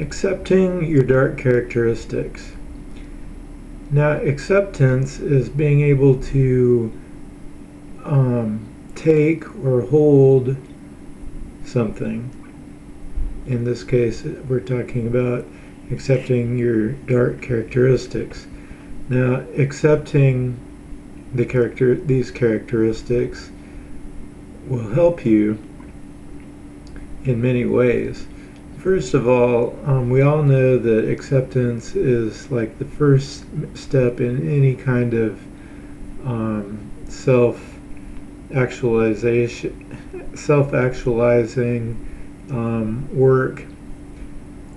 Accepting your dark characteristics. Now, acceptance is being able to take or hold something. In this case, we're talking about accepting your dark characteristics. Now, accepting these characteristics will help you in many ways. First of all, we all know that acceptance is like the first step in any kind of self-actualizing work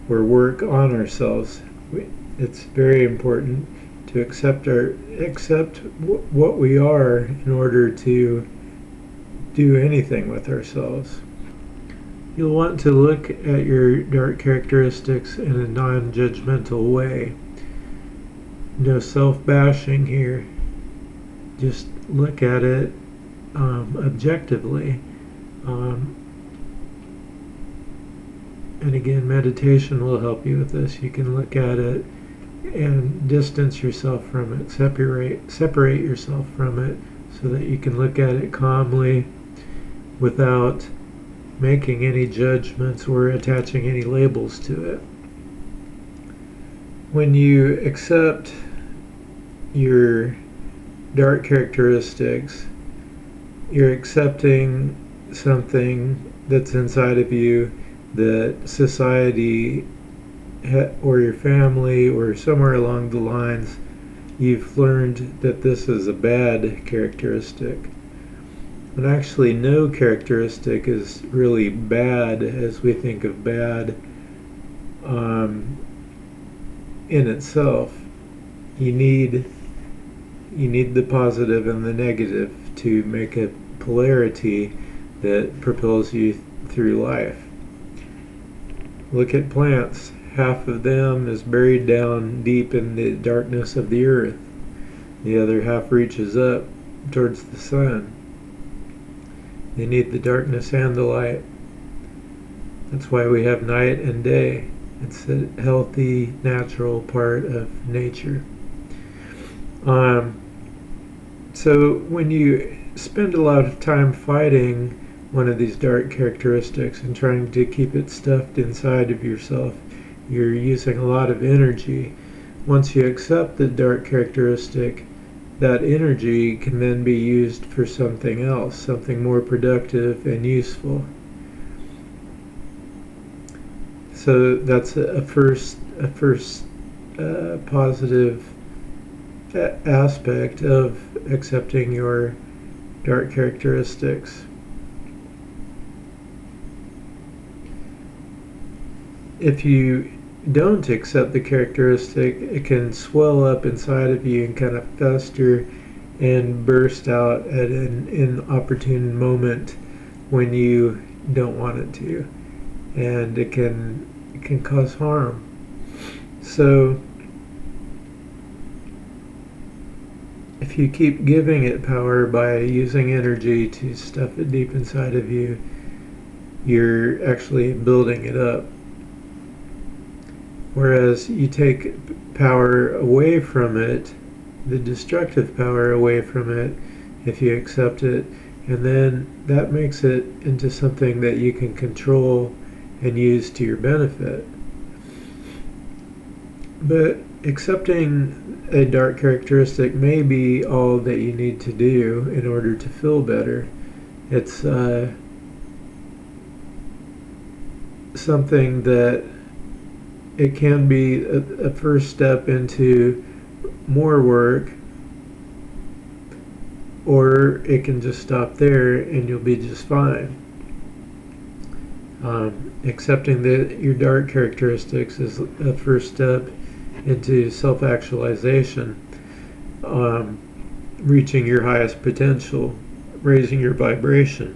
or work on ourselves. It's very important to accept what we are in order to do anything with ourselves. You'll want to look at your dark characteristics in a non-judgmental way. No self-bashing here. Just look at it objectively. And again, meditation will help you with this. You can look at it and distance yourself from it, separate yourself from it, so that you can look at it calmly without making any judgments or attaching any labels to it. When you accept your dark characteristics, you're accepting something that's inside of you that society or your family or somewhere along the lines you've learned that this is a bad characteristic. But actually no characteristic is really bad as we think of bad in itself. You need the positive and the negative to make a polarity that propels you through life. Look at plants. Half of them is buried down deep in the darkness of the earth. The other half reaches up towards the sun. They need the darkness and the light. That's why we have night and day. It's a healthy, natural part of nature. So when you spend a lot of time fighting one of these dark characteristics and trying to keep it stuffed inside of yourself, you're using a lot of energy. Once you accept the dark characteristic, that energy can then be used for something else, something more productive and useful. So that's a first positive aspect of accepting your dark characteristics. If you don't accept the characteristic, it can swell up inside of you and kind of fester and burst out at an inopportune moment when you don't want it to, and it can cause harm. So if you keep giving it power by using energy to stuff it deep inside of you, you're actually building it up. Whereas you take power away from it, the destructive power away from it, if you accept it, and then that makes it into something that you can control and use to your benefit. But accepting a dark characteristic may be all that you need to do in order to feel better. It's something that it can be a first step into more work, or it can just stop there and you'll be just fine. Accepting your dark characteristics is a first step into self-actualization, reaching your highest potential, raising your vibration.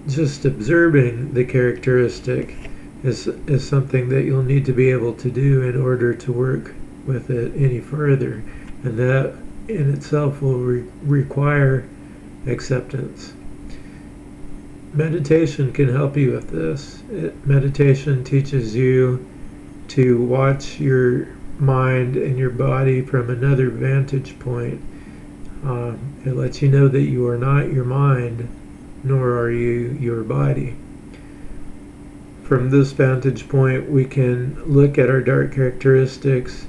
Just observing the characteristic is something that you'll need to be able to do in order to work with it any further, and that in itself will require acceptance. Meditation can help you with this. Meditation teaches you to watch your mind and your body from another vantage point. It lets you know that you are not your mind, nor are you your body. From this vantage point, we can look at our dark characteristics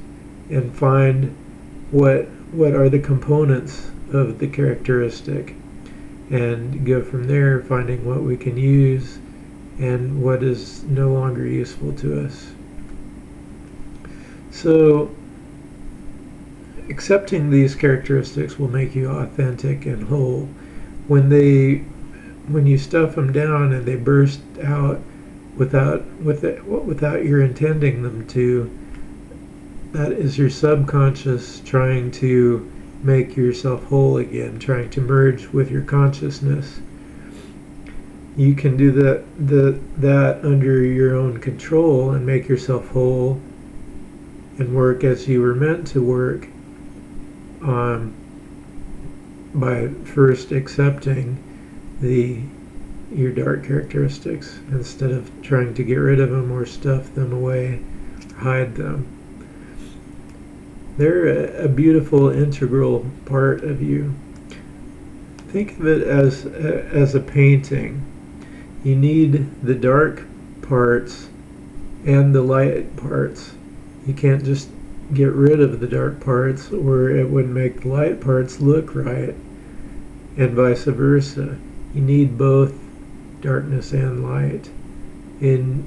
and find what are the components of the characteristic, and go from there, finding what we can use and what is no longer useful to us. So, accepting these characteristics will make you authentic and whole. When you stuff them down and they burst out without your intending them to, that is your subconscious trying to make yourself whole again, trying to merge with your consciousness. You can do that under your own control and make yourself whole and work as you were meant to work, by first accepting your dark characteristics instead of trying to get rid of them or stuff them away or hide them. They're a beautiful integral part of you. Think of it as a painting. You need the dark parts and the light parts. You can't just get rid of the dark parts, or it wouldn't make the light parts look right, and vice versa. You need both darkness and light in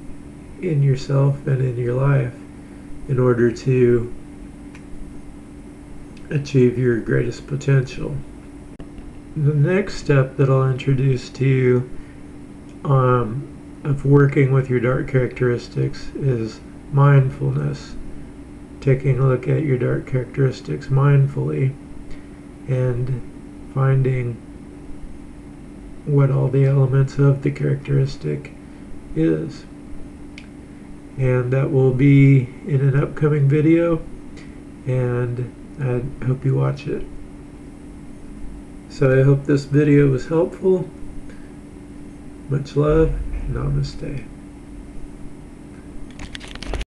yourself and in your life in order to achieve your greatest potential. The next step that I'll introduce to you of working with your dark characteristics is mindfulness. Taking a look at your dark characteristics mindfully and finding what all the elements of the characteristic is. And that will be in an upcoming video, and I hope you watch it. So I hope this video was helpful. Much love. Namaste.